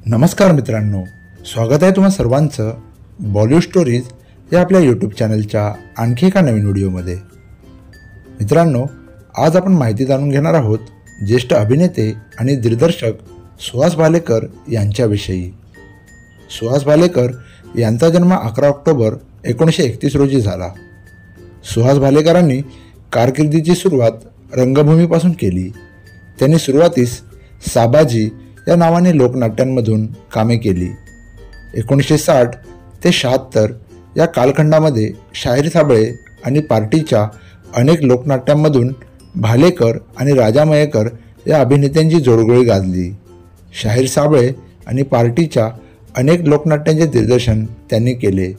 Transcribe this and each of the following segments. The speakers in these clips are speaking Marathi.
नमस्कार मित्रांनो, स्वागत आहे तुम्हा सर्वांचं बॉलिवूड स्टोरीज या आपल्या यूट्यूब चॅनलच्या आणखी एका नवीन व्हिडिओमध्ये। मित्रांनो, आज आपण माहिती जाणून घेणार आहोत ज्येष्ठ अभिनेते आणि दिग्दर्शक सुहास भालेकर यांच्याविषयी। सुहास भालेकर यांचा जन्म 11 ऑक्टोबर 1931 रोजी झाला। सुहास भालेकरांनी कारकिर्दीची सुरुवात रंगभूमीपासून केली। त्यांनी सुरुवातीस साबाजी या नावाने लोकनाट्यांमधून कामे केली। 1960 ते 76 या कालखंडामध्ये शाहीर साबळे आणि पार्टीच्या अनेक लोकनाट्यांमधून भालेकर आणि राजा मयेकर या अभिनेत्यांची जोडगोळी गाजली। शाहीर साबळे आणि पार्टीच्या अनेक लोकनाट्यांचे दिग्दर्शन त्यांनी केले।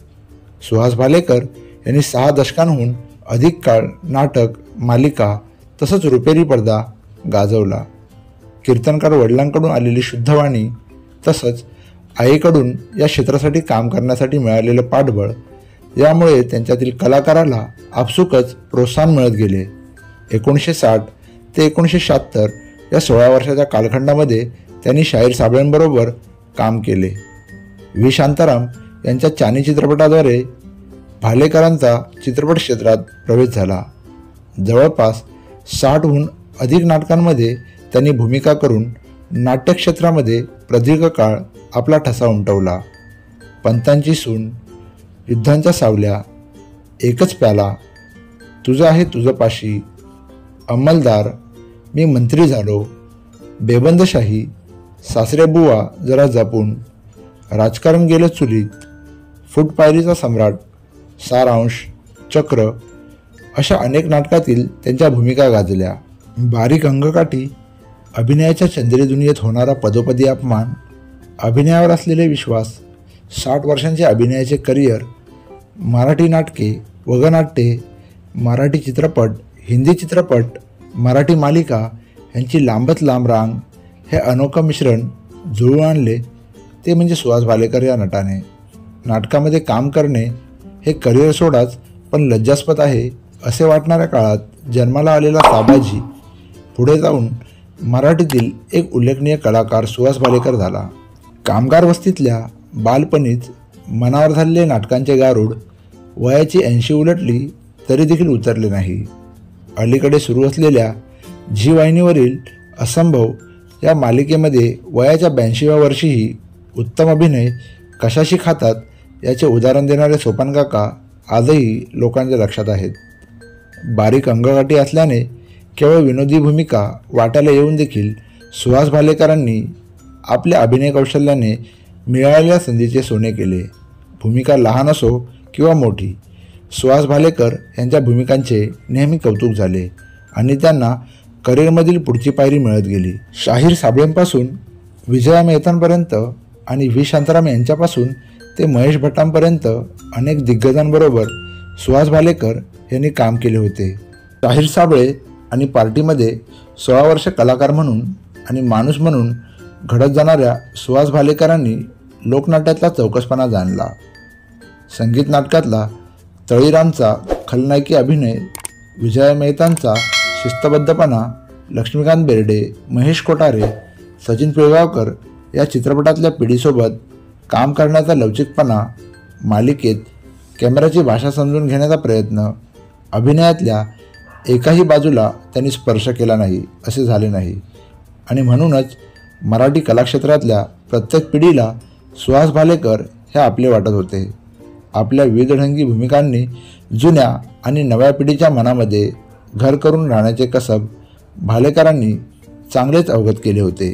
सुहास भालेकर यांनी 6 दशकांहून अधिक काळ नाटक, मालिका तसंच रुपेरी पडदा गाजवला। कीर्तनकार वडिलांकडून आलेली शुद्धवाणी तसंच आईकडून या क्षेत्रासाठी काम करण्यासाठी मिळालेलं पाठबळ यामुळे त्यांच्यातील कलाकाराला आपसुकच प्रोत्साहन मिळत गेले। 1960 ते 1976 या 16 वर्षाच्या कालखंडामध्ये त्यांनी शाहीर साबळेंबरोबर काम केले। व्ही शांताराम यांच्या चानी चित्रपटाद्वारे भालेकरांचा चित्रपट क्षेत्रात प्रवेश झाला। जवळपास 60हून अधिक नाटकांमध्ये त्यांनी भूमिका करून नाट्यक्षेत्रामध्ये प्रदीर्घ काळ आपला ठसा उमटवला। पंतांची सून, युद्धांच्या सावल्या, एकच प्याला, तुझं आहे तुझं पाशी, अंमलदार, मी मंत्री झालो, बेबंदशाही, सासरे बुवा जरा जपून, राजकारण गेलं चुलीत, फुटपायरीचा सम्राट, सारांश, चक्र अशा अनेक नाटकातील त्यांच्या भूमिका गाजल्या। बारीक अंगकाठी, अभिनयाच्या चंद्री दुनियेत होणारा पदोपदी अपमान, अभिनयावर असलेले विश्वास, 60 वर्षांचे अभिनयाचे करिअर, मराठी नाटके, वगनाट्ये, मराठी चित्रपट, हिंदी चित्रपट, मराठी मालिका यांची लांबच लांब रांग हे अनोखं मिश्रण जुळवून आणले ते म्हणजे सुहास भालेकर या नटाने। नाटकामध्ये काम करणे हे करिअर सोडाच पण लज्जास्पद आहे असे वाटणाऱ्या काळात जन्माला आलेला साबाजी पुढे जाऊन मराठीतील एक उल्लेखनीय कलाकार सुहास भालेकर झाला। कामगार वस्तीतल्या बालपणीच मनावर झालेले नाटकांचे गारूड वयाची 80 उलटली तरी देखील उतरले नाही। अलीकडे सुरू असलेल्या झी वाहिनीवरील असंभव या मालिकेमध्ये वयाच्या 82व्या वर्षीही उत्तम अभिनय कशाशी खातात याचे उदाहरण देणारे सोपान काका आजही लोकांच्या लक्षात आहेत। बारीक अंगकाठी असल्याने केवळ विनोदी भूमिका वाटायला येऊन देखील सुहास भालेकरांनी आपल्या अभिनय कौशल्याने मिळालेल्या संधीचे सोने केले। भूमिका लहान असो किंवा मोठी, सुहास भालेकर यांच्या भूमिकांचे नेहमी कौतुक झाले आणि त्यांना करिअरमधील पुढची पायरी मिळत गेली। शाहीर साबळेंपासून विजया मेहतांपर्यंत आणि व्ही शांताराम यांच्यापासून ते महेश भट्टांपर्यंत अनेक दिग्गजांबरोबर सुहास भालेकर यांनी काम केले होते। शाहीर साबळे आणि पार्टीमध्ये 16 वर्ष कलाकार म्हणून आणि माणूस म्हणून घडत जाणाऱ्या सुहास भालेकरांनी लोकनाट्यातला चौकसपणा जाणला। संगीत नाटकातला तळीरामचा खलनायकी अभिनय, विजया मेहतांचा शिस्तबद्धपणा, लक्ष्मीकांत बेर्डे, महेश कोठारे, सचिन पिळगावकर या चित्रपटातल्या पिढीसोबत काम करण्याचा लवचिकपणा, मालिकेत कॅमेराची भाषा समजून घेण्याचा प्रयत्न, अभिनयातल्या एकाही बाजूला त्यांनी स्पर्श केला नाही असे झाले नाही आणि म्हणूनच मराठी कलाक्षेत्रातल्या प्रत्येक पिढीला सुहास भालेकर हे आपले वाटत होते। आपल्या विविधढंगी भूमिकांनी जुन्या आणि नव्या पिढीच्या मनामध्ये घर करून राहण्याचे कसब भालेकरांनी चांगलेच अवगत केले होते।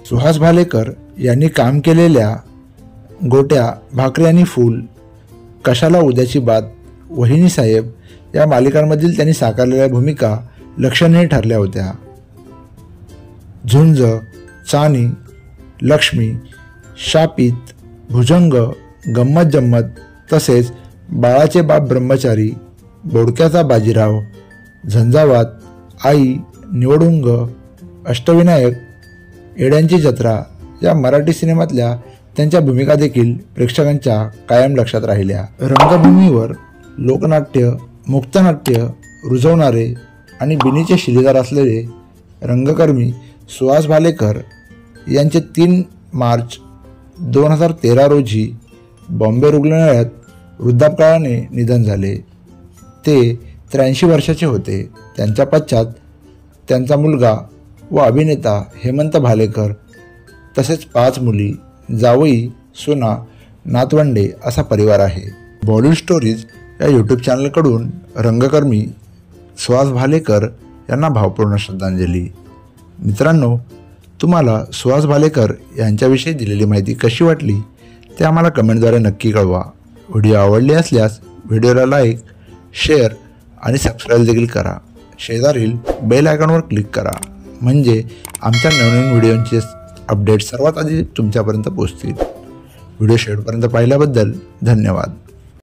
सुहास भालेकर यांनी काम केलेल्या गोट्या, भाकरी आणि फूल, कशाला उद्याची बात, वहिनी साहेब या मालिकांमधील त्यांनी साकारलेल्या भूमिका लक्षणीय ठरल्या होत्या। झुंज, चानी, लक्ष्मी, शापित, भुजंग, गंमत जम्मत तसेच बाळाचे बाप ब्रह्मचारी, बोडक्याचा बाजीराव, झंझावात, आई, निवडुंग, अष्टविनायक, येड्यांची जत्रा या मराठी सिनेमातल्या त्यांच्या भूमिका देखील प्रेक्षकांच्या कायम लक्षात राहिल्या। रंगभूमीवर लोकनाट्य, मुक्तनाट्य रुजवणारे आणि बिनीचे शिलेदार असलेले रंगकर्मी सुहास भालेकर यांचे 3 मार्च 2013 रोजी बॉम्बे रुग्णालयात वृद्धापकाळाने निधन झाले. ते 83 वर्षाचे होते. त्यांच्या पश्चात त्यांचा मुलगा व अभिनेता हेमंत भालेकर तसेच 5 मुली, जावई, सुना, नातवंडे असा परिवार आहे. बॉलिवूड स्टोरीज या यूट्यूब चॅनलकडून रंगकर्मी सुहास भालेकर यांना भावपूर्ण श्रद्धांजली. मित्रांनो, तुम्हाला सुहास भालेकर यांच्याविषयी दिलेली माहिती कशी वाटली ते आम्हाला कमेंटद्वारे नक्की कळवा. व्हिडिओ आवडली असल्यास व्हिडिओला लाईक, शेअर आणि सबस्क्राईब देखील करा. शेजारील बेल आयकॉनवर क्लिक करा म्हणजे आमच्या नवीन व्हिडिओंचे अपडेट सर्वात आधी तुमच्यापर्यंत पोहोचतील. व्हिडिओ शेवटपर्यंत पाहिल्याबद्दल धन्यवाद.